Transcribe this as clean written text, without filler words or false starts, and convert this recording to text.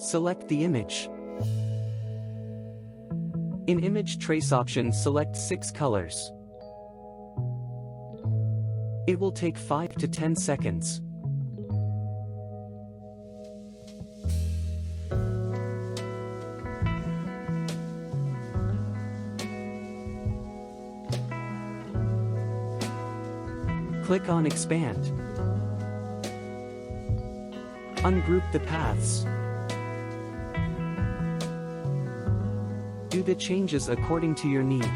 Select the image. In Image Trace option, select 6 colors. It will take 5 to 10 seconds. Click on Expand. Ungroup the paths. Do the changes according to your need.